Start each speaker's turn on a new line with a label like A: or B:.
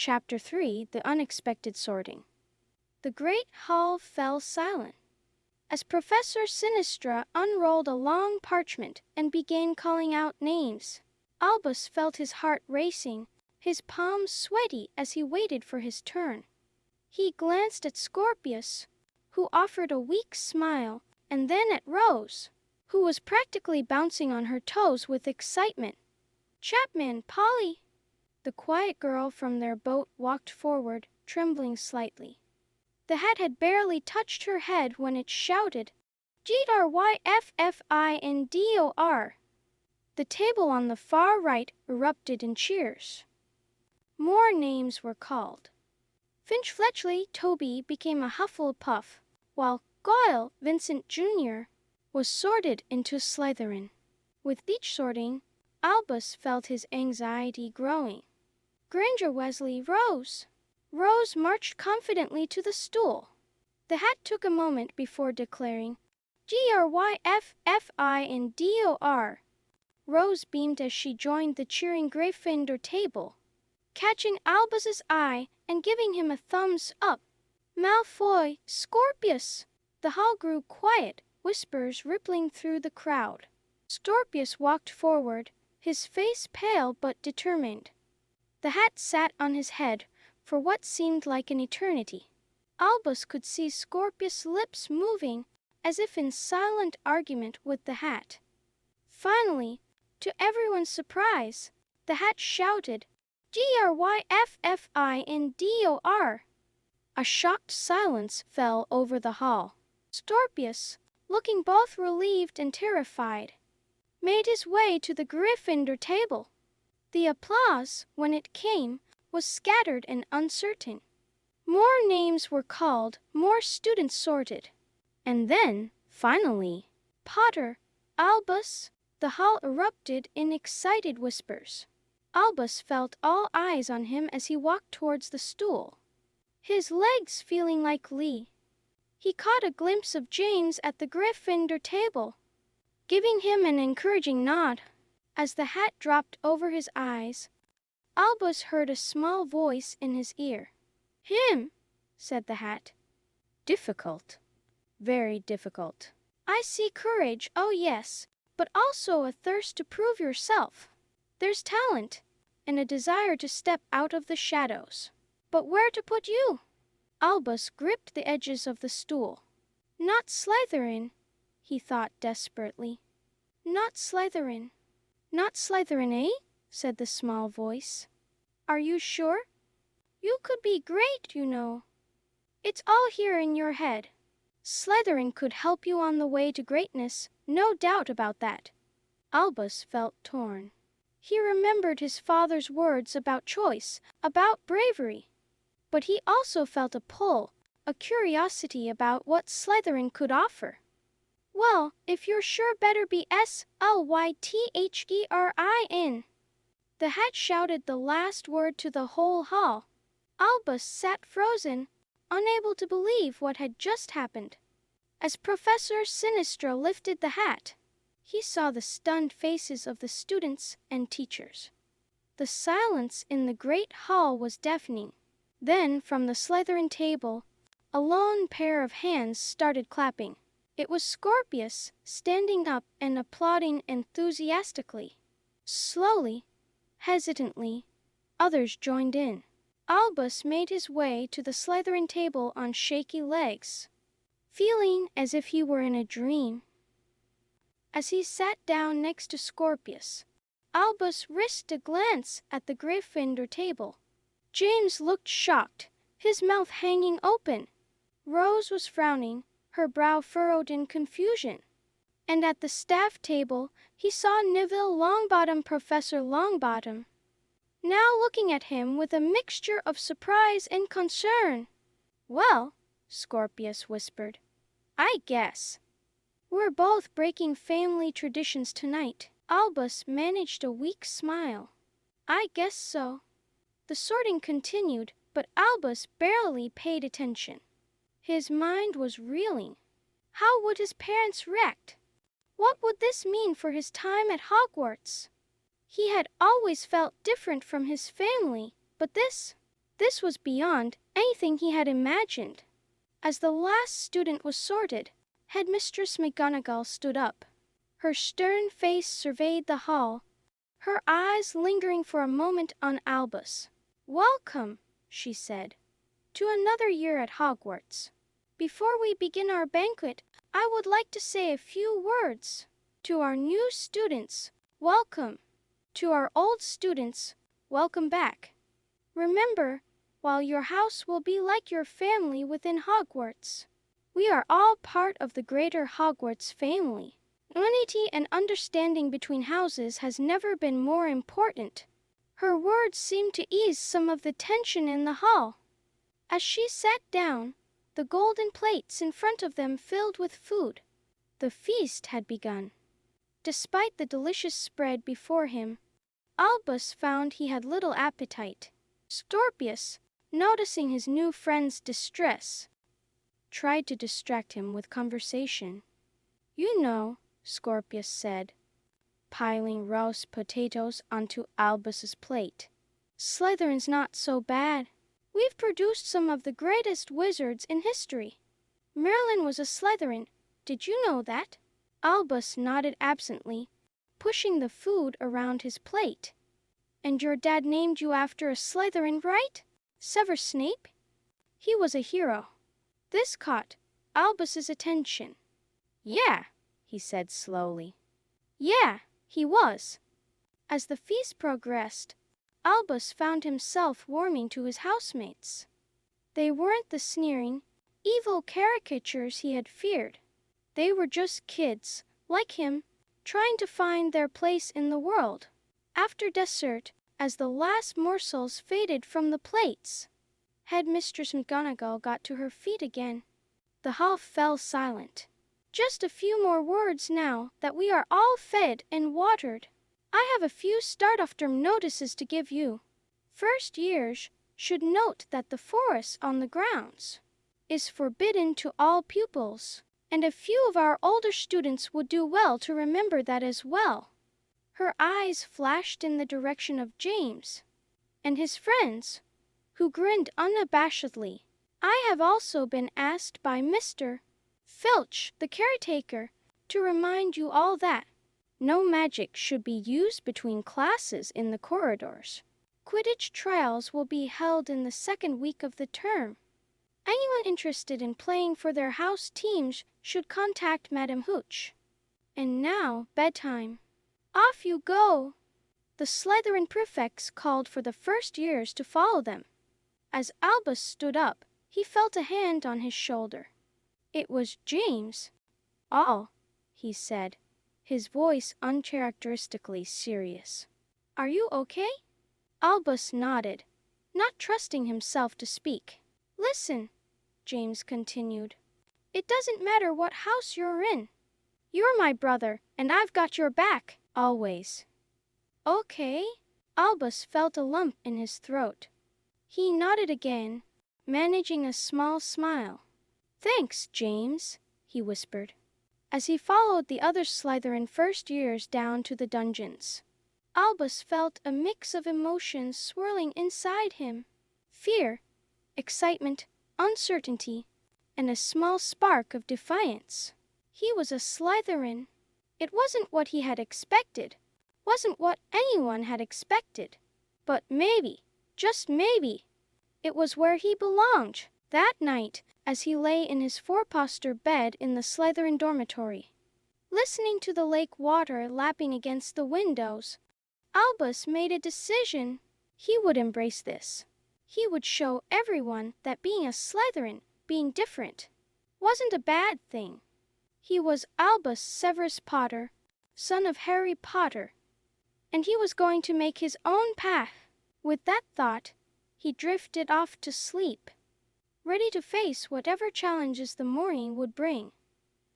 A: Chapter 3: The Unexpected Sorting. The great hall fell silent as Professor Sinistra unrolled a long parchment and began calling out names. Albus felt his heart racing, his palms sweaty as he waited for his turn. He glanced at Scorpius, who offered a weak smile, and then at Rose, who was practically bouncing on her toes with excitement. "Chapman, Polly!" The quiet girl from their boat walked forward, trembling slightly. The hat had barely touched her head when it shouted, "GRYFFINDOR!" The table on the far right erupted in cheers. More names were called. Finch Fletchley Toby became a Hufflepuff, while Goyle Vincent Jr. was sorted into Slytherin. With each sorting, Albus felt his anxiety growing. Granger Wesley Rose. Rose marched confidently to the stool. The hat took a moment before declaring, "GRYFFINDOR!" Rose beamed as she joined the cheering Gryffindor table, catching Albus's eye and giving him a thumbs up. "Malfoy, Scorpius!" The hall grew quiet, whispers rippling through the crowd. Scorpius walked forward, his face pale but determined. The hat sat on his head for what seemed like an eternity. Albus could see Scorpius' lips moving as if in silent argument with the hat. Finally, to everyone's surprise, the hat shouted, "GRYFFINDOR!" A shocked silence fell over the hall. Scorpius, looking both relieved and terrified, made his way to the Gryffindor table. The applause, when it came, was scattered and uncertain. More names were called, more students sorted. And then, finally, "Potter, Albus!" The hall erupted in excited whispers. Albus felt all eyes on him as he walked towards the stool, his legs feeling like Lee. He caught a glimpse of James at the Gryffindor table, giving him an encouraging nod. As the hat dropped over his eyes, Albus heard a small voice in his ear. "Him," said the hat. "Difficult. Very difficult. I see courage, oh yes, but also a thirst to prove yourself. There's talent, and a desire to step out of the shadows. But where to put you?" Albus gripped the edges of the stool. "Not Slytherin," he thought desperately. "Not Slytherin." "Not Slytherin, eh?" said the small voice. "Are you sure? You could be great, you know. It's all here in your head. Slytherin could help you on the way to greatness, no doubt about that." Albus felt torn. He remembered his father's words about choice, about bravery. But he also felt a pull, a curiosity about what Slytherin could offer. "Well, if you're sure, better be Slytherin." The hat shouted the last word to the whole hall. Albus sat frozen, unable to believe what had just happened. As Professor Sinistra lifted the hat, he saw the stunned faces of the students and teachers. The silence in the great hall was deafening. Then, from the Slytherin table, a lone pair of hands started clapping. It was Scorpius, standing up and applauding enthusiastically. Slowly, hesitantly, others joined in. Albus made his way to the Slytherin table on shaky legs, feeling as if he were in a dream. As he sat down next to Scorpius, Albus risked a glance at the Gryffindor table. James looked shocked, his mouth hanging open. Rose was frowning, her brow furrowed in confusion. And at the staff table, he saw Neville Longbottom, Professor Longbottom, now looking at him with a mixture of surprise and concern. "Well," Scorpius whispered, "I guess we're both breaking family traditions tonight." Albus managed a weak smile. "I guess so." The sorting continued, but Albus barely paid attention. His mind was reeling. How would his parents react? What would this mean for his time at Hogwarts? He had always felt different from his family, but this? This was beyond anything he had imagined. As the last student was sorted, Headmistress McGonagall stood up. Her stern face surveyed the hall, her eyes lingering for a moment on Albus. "Welcome," she said, "to another year at Hogwarts. Before we begin our banquet, I would like to say a few words. To our new students, welcome. To our old students, welcome back. Remember, while your house will be like your family within Hogwarts, we are all part of the greater Hogwarts family. Unity and understanding between houses has never been more important." Her words seemed to ease some of the tension in the hall. As she sat down, the golden plates in front of them filled with food. The feast had begun. Despite the delicious spread before him, Albus found he had little appetite. Scorpius, noticing his new friend's distress, tried to distract him with conversation. "You know," Scorpius said, piling roast potatoes onto Albus's plate, "Slytherin's not so bad. We've produced some of the greatest wizards in history. Merlin was a Slytherin. Did you know that?" Albus nodded absently, pushing the food around his plate. "And your dad named you after a Slytherin, right? Severus Snape? He was a hero." This caught Albus's attention. "Yeah," he said slowly. "Yeah, he was." As the feast progressed, Albus found himself warming to his housemates. They weren't the sneering, evil caricatures he had feared. They were just kids, like him, trying to find their place in the world. After dessert, as the last morsels faded from the plates, Headmistress McGonagall got to her feet again. The hall fell silent. "Just a few more words now that we are all fed and watered. I have a few start-off-term notices to give you. First years should note that the forest on the grounds is forbidden to all pupils, and a few of our older students would do well to remember that as well." Her eyes flashed in the direction of James and his friends, who grinned unabashedly. "I have also been asked by Mr. Filch, the caretaker, to remind you all that no magic should be used between classes in the corridors. Quidditch trials will be held in the second week of the term. Anyone interested in playing for their house teams should contact Madam Hooch. And now, bedtime. Off you go." The Slytherin prefects called for the first years to follow them. As Albus stood up, he felt a hand on his shoulder. It was James. "All," he said, his voice uncharacteristically serious. "Are you okay?" Albus nodded, not trusting himself to speak. "Listen," James continued. "It doesn't matter what house you're in. You're my brother, and I've got your back, always." "Okay." Albus felt a lump in his throat. He nodded again, managing a small smile. "Thanks, James," he whispered, as he followed the other Slytherin first years down to the dungeons. Albus felt a mix of emotions swirling inside him: fear, excitement, uncertainty, and a small spark of defiance. He was a Slytherin. It wasn't what he had expected, wasn't what anyone had expected. But maybe, just maybe, it was where he belonged. That night, as he lay in his four-poster bed in the Slytherin dormitory, listening to the lake water lapping against the windows, Albus made a decision. He would embrace this. He would show everyone that being a Slytherin, being different, wasn't a bad thing. He was Albus Severus Potter, son of Harry Potter, and he was going to make his own path. With that thought, he drifted off to sleep, ready to face whatever challenges the morning would bring.